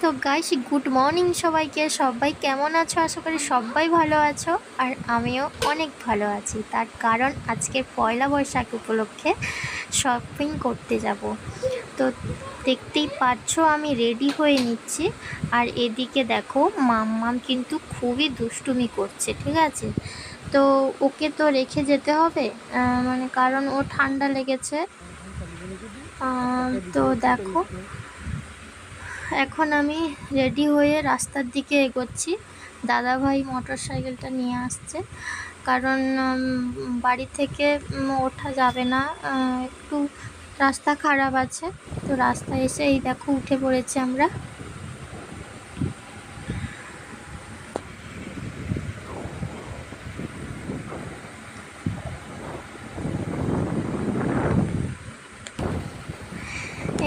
তো guys, good morning সবাইকে। সবাই কেমন আছো? আশা করি সবাই ভালো আছো, আর আমিও অনেক ভালো আছি। তার কারণ আজকে পয়লা বৈশাখ উপলক্ষে শপিং করতে যাব। তো দেখতেই পাচ্ছ আমি রেডি হয়ে নিচ্ছি। আর এদিকে দেখো, মাম্মাম কিন্তু খুবই দুষ্টুমি করছে, ঠিক আছে? তো ওকে তো রেখে যেতে হবে, মানে কারণ ও ঠান্ডা লেগেছে। তো দেখো, এখন আমি রেডি হয়ে রাস্তার দিকে এগোচ্ছি। দাদাভাই মোটর সাইকেলটা নিয়ে আসছে, কারণ বাড়ি থেকে ওঠা যাবে না, একটু রাস্তা খারাপ আছে। তো রাস্তায় এসে এই দেখো উঠে পড়েছি আমরা।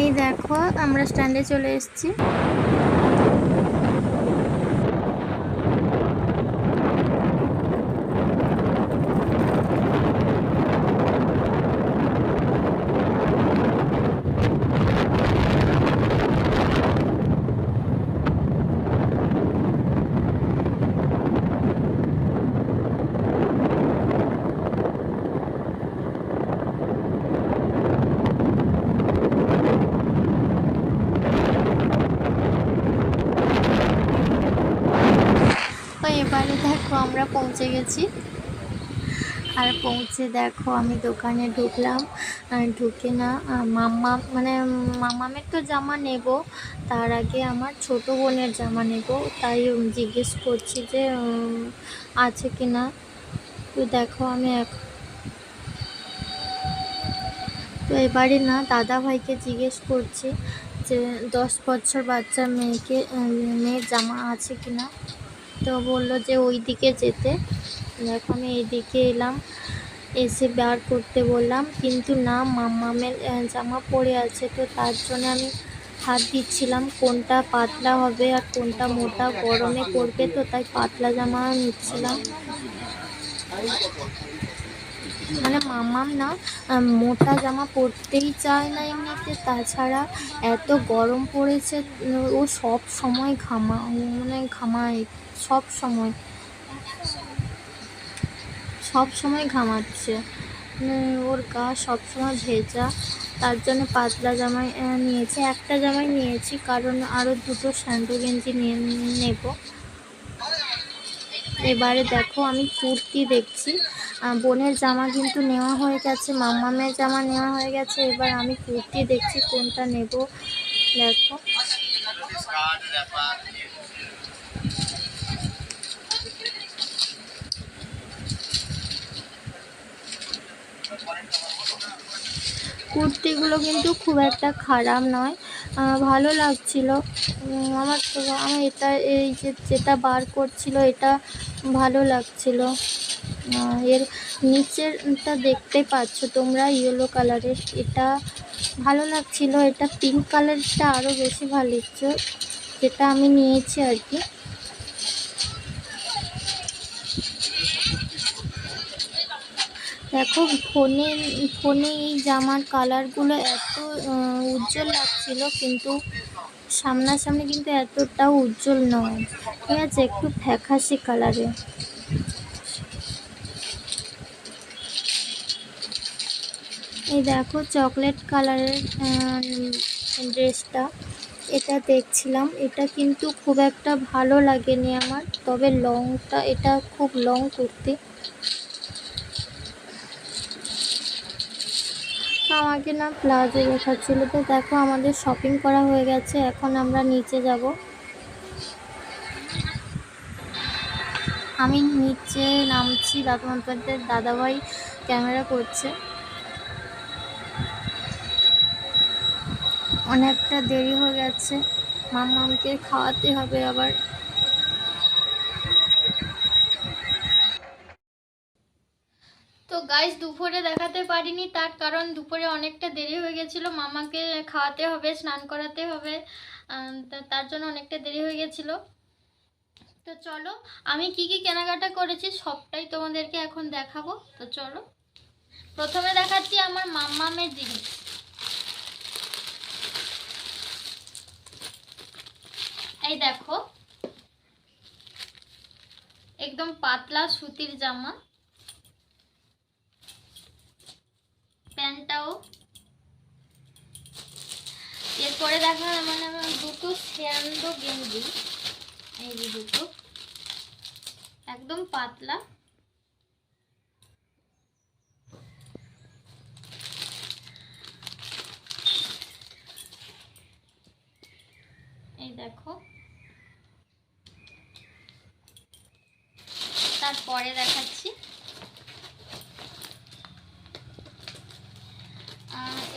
এই দেখো আমরা স্ট্যান্ডে চলে এসেছি। তো এবারে দেখো আমরা পৌঁছে গেছি। আর পৌঁছে দেখো আমি দোকানে ঢুকলাম। ঢুকে না মামামের তো জামা নেব, তার আগে আমার ছোট বোনের জামা নেব। তাই জিজ্ঞেস করছি যে আছে কি না। তো দেখো তো এবারে না দাদা ভাইকে জিজ্ঞেস করছি যে 10 বছর বাচ্চা মেয়ের জামা আছে কি না। তো বললো যে ওই দিকে যেতে। দেখো আমি এইদিকে এলাম, এসে বার করতে বললাম, কিন্তু না, মাম্মামের জামা পরে আছে। তো তার জন্য আমি হাত দিচ্ছিলাম কোনটা পাতলা হবে আর কোনটা মোটা, গরমে পরবে, তো তাই পাতলা জামা নিচ্ছিলাম। মানে মাম্মাম না মোটা জামা পরতেই চায় না এমনিতে, তাছাড়া এত গরম পড়েছে, ও সব সময় ঘামায়, সব সময় ঘামাচ্ছে। ওর গা সবসময় ভেজা, তার জন্য পাতলা জামাই নিয়েছি। একটা জামাই নিয়েছি, কারণ আরও দুটো স্যান্ডো গেঞ্জি নেব। এবারে দেখো আমি কুর্তি দেখছি। বোনের জামা কিন্তু নেওয়া হয়ে গেছে, মাম্মামের জামা নেওয়া হয়ে গেছে। এবার আমি কুর্তি দেখছি কোনটা নেব। দেখো কুর্তিগুলো কিন্তু খুব একটা খারাপ নয়, ভালো লাগছিল। আমার এটা, এই যেটা বার করছিল এটা ভালো লাগছিল। এর নিচেরটা দেখতে পাচ্ছ তোমরা, ইয়েলো কালারের, এটা ভালো লাগছিল। এটা পিঙ্ক কালারটা আরও বেশি ভালো লাগছে, যেটা আমি নিয়েছি আর কি। দেখো ফোনে এই জামার কালারগুলো এত উজ্জ্বল লাগছিল, কিন্তু সামনাসামনি কিন্তু এতটাও উজ্জ্বল নয়, ঠিক আছে, একটু ফ্যাকাশে কালারে। এই দেখো চকলেট কালারের ড্রেসটা, এটা দেখছিলাম। এটা কিন্তু খুব একটা ভালো লাগেনি আমার, তবে লংটা, এটা খুব লং কুর্তি। আমাকে না প্লাজো দেখাচ্ছিল। তো দেখো আমাদের শপিং করা হয়ে গেছে, এখন আমরা নিচে যাব। আমি নিচে নামছি, তোমাদের দাদাভাই ক্যামেরা করছে। অনেকটা দেরি হয়ে গেছে, মাম্মামকে খাওয়াতে হবে আবার। তো গাইস, দুপুরে দেখাতে পারিনি, তার কারণ দুপুরে অনেকটা দেরি হয়ে গেছিলো, মামাকে খাওয়াতে হবে, স্নান করাতে হবে, তার জন্য অনেকটা দেরি হয়ে গেছিলো। তো চলো, আমি কি কি কেনাকাটা করেছি সবটাই তোমাদেরকে এখন দেখাবো। তো চলো, প্রথমে দেখাচ্ছি আমার মাম্মামের জিনিস। এই দেখো একদম পাতলা সুতির জামা, প্যান্টটাও। এরপরে দেখা মানে দুটো স্যান্ডো গেঞ্জি, এই যে দুটো একদম পাতলা, এই দেখো। তারপরে দেখাচ্ছি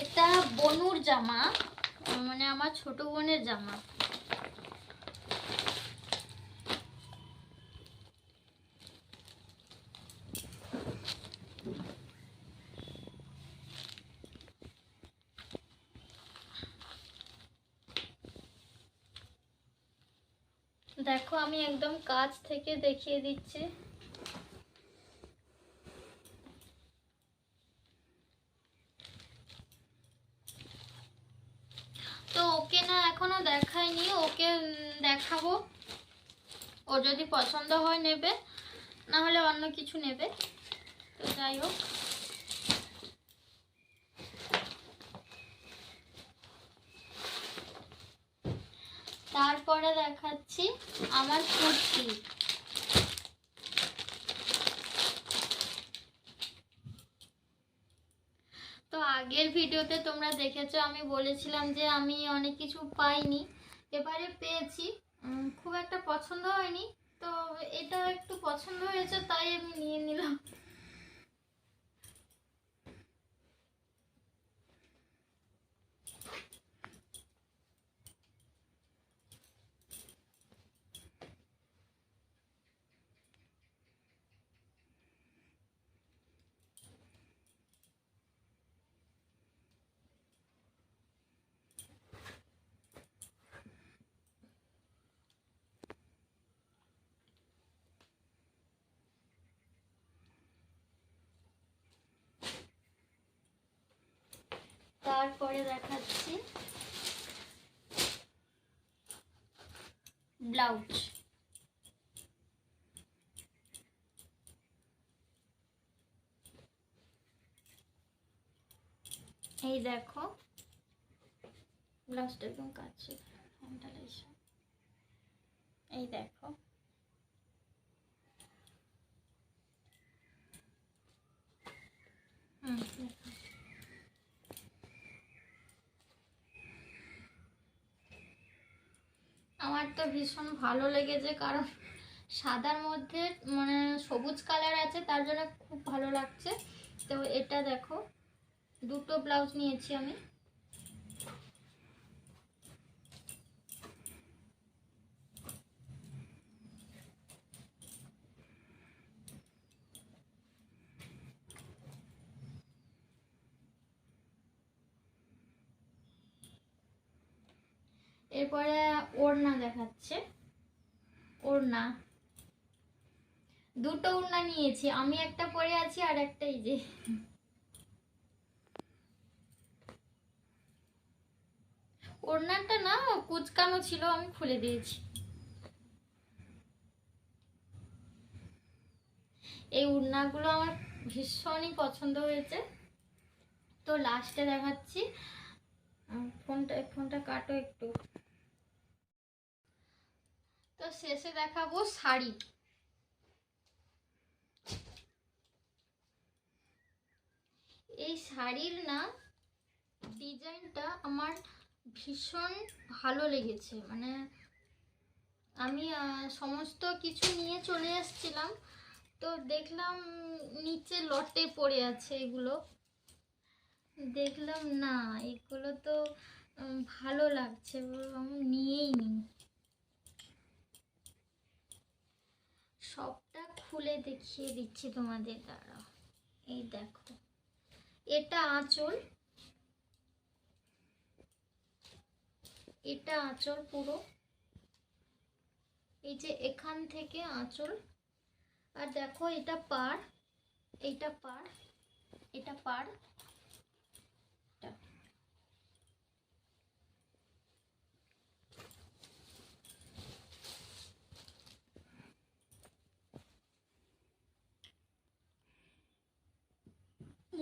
এটা বনুর জামা, মানে আমার ছোট বোনের জামা। দেখো আমি একদম কাছ থেকে দেখিয়ে দিচ্ছি। তো ওকে না এখনো দেখাইনি, ওকে দেখাবো, ও যদি পছন্দ হয় নেবে, না হলে অন্য কিছু নেবে। তো যাই হোক, তারপরে দেখাচ্ছি আমার কুর্তি। তো আগের ভিডিওতে তোমরা দেখেছো আমি বলেছিলাম যে আমি অনেক কিছু পাইনি, এবারে পেয়েছি। খুব একটা পছন্দ হয়নি, তো এটা একটু পছন্দ হয়েছে তাই আমি নিয়ে নিলাম। তারপরে দেখাচ্ছি ব্লাউজ। এই দেখো ব্লাউজটা একদম কাছে, এই দেখো। আমার তো ভীষণ ভালো লেগেছে, কারণ সাদার মধ্যে মানে সবুজ কালার আছে, তার জন্য খুব ভালো লাগছে। তো এটা দেখো, দুটো ব্লাউজ নিয়েছি আমি। এরপরে ওড়না দেখাচ্ছে, ওড়না দুটো ওড়না নিয়েছি আমি, একটা পরে আছি আর একটা এই যে। ওড়নাটা না কুচকানো ছিল, আমি খুলে দিয়েছি। এই ওড়নাগুলো আমার ভীষণই পছন্দ হয়েছে। তো লাস্টে দেখাচ্ছি, ফোনটা কাটো একটু। তো শেষে দেখাবো শাড়ি। এই শাড়ির না ডিজাইনটা আমার ভীষণ ভালো লেগেছে, মানে আমি সমস্ত কিছু নিয়ে চলে এসেছিলাম, তো দেখলাম নিচে লটে পড়ে আছে, এগুলো দেখলাম না এগুলো তো ভালো লাগছে, আমি নিয়েই নিই। সবটা খুলে দেখিয়ে দিচ্ছি তোমাদের দ্বারা। এই দেখো, এটা আঁচল, এটা আঁচল পুরো, এই যে এখান থেকে আঁচল। আর দেখো এটা পাড়, এইটা পাড়, এটা পাড়।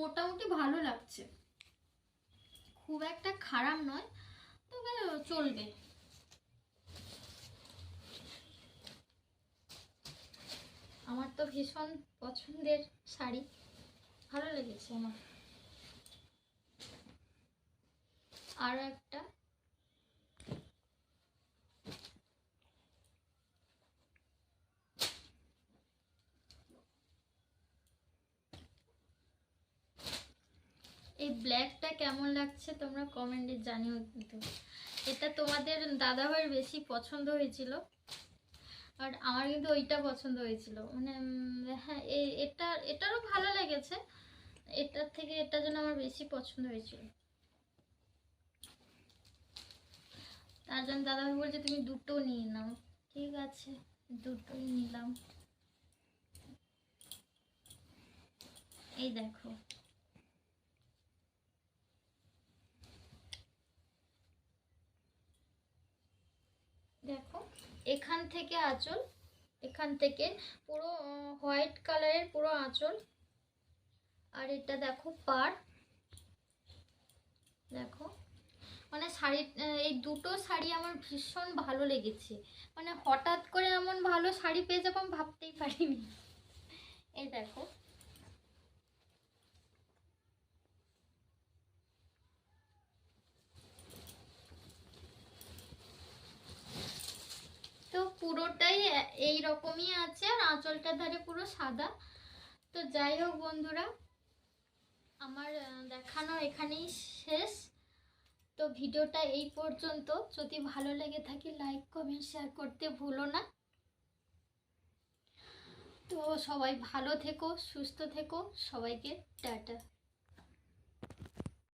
মোটামুটি ভালো লাগছে, খুব একটা খারাপ নয়, তবে চলবে। আমার তো ভীষণ পছন্দের শাড়ি, ভালো লেগেছে আমার। আরও একটা, এই ব্ল্যাকটা কেমন লাগছে তোমরা কমেন্টে জানিও কিন্তু। এটা তোমাদের দাদাভাইয়ের বেশি পছন্দ হয়েছিল, আর আমার কিন্তু ওইটা পছন্দ হয়েছিল, মানে হ্যাঁ এটারও ভালো লেগেছে, এটার থেকে এটা যেন আমার বেশি পছন্দ হয়েছিল। তার জন্য দাদাভাই বলছে তুমি দুটো নিয়ে নাও। ঠিক আছে, দুটোই নিলাম। এই দেখো, দেখো এখান থেকে আঁচল, এখান থেকে পুরো হোয়াইট কালারের পুরো আঁচল, আর এটা দেখো পাড়। দেখো মানে শাড়ি, এই দুটো শাড়ি আমার ভীষণ ভালো লেগেছে, মানে হঠাৎ করে এমন ভালো শাড়ি পেয়ে যাবো আমি ভাবতেই পারিনি। এই দেখো, তো পুরোটাই এই রকমই আছে, আর আঁচলটার ধারে পুরো সাদা। তো যাই হোক বন্ধুরা, আমার দেখানো এখানেই শেষ। তো ভিডিওটা এই পর্যন্ত, যদি ভালো লেগে থাকে লাইক কমেন্ট শেয়ার করতে ভুলো না। তো সবাই ভালো থেকো, সুস্থ থেকো, সবাইকে টাটা।